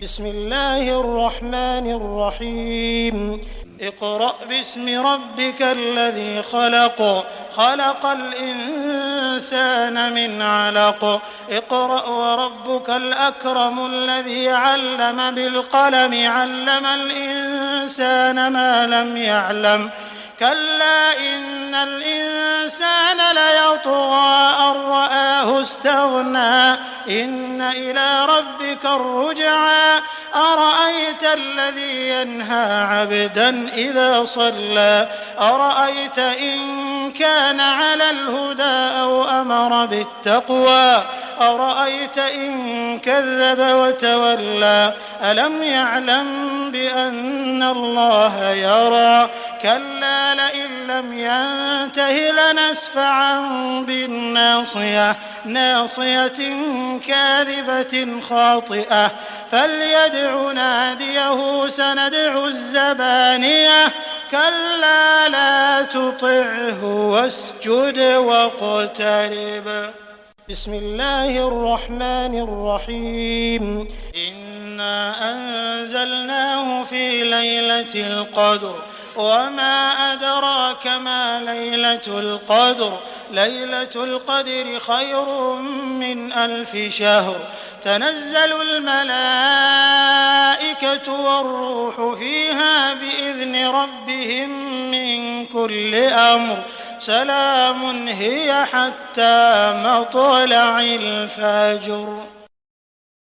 بسم الله الرحمن الرحيم اقرأ باسم ربك الذي خلق خلق الإنسان من علق اقرأ وربك الأكرم الذي علم بالقلم علم الإنسان ما لم يعلم كلا إن الإنسان ليطغى أن رآه استغنى إن إلى ربك الرجعى أرأيت الذي ينهى عبدا إذا صلى أرأيت إن كان على الهدى أو أمر بالتقوى أرأيت إن كذب وتولى ألم يعلم بأن الله يرى كلا لئن لم ينته لنسفعا بالناصية ناصية كاذبة خاطئة فليدع ناديه سندع الزبانية كلا لا تطعه واسجد واقترب بسم الله الرحمن الرحيم إنا أنزلناه في ليلة القدر وما أدراك ما ليلة القدر ليلة القدر خير من 1000 شهر تنزل الملائكة والروح فيها بإذن ربهم من كل أمر سلام هي حتى مطلع الفجر.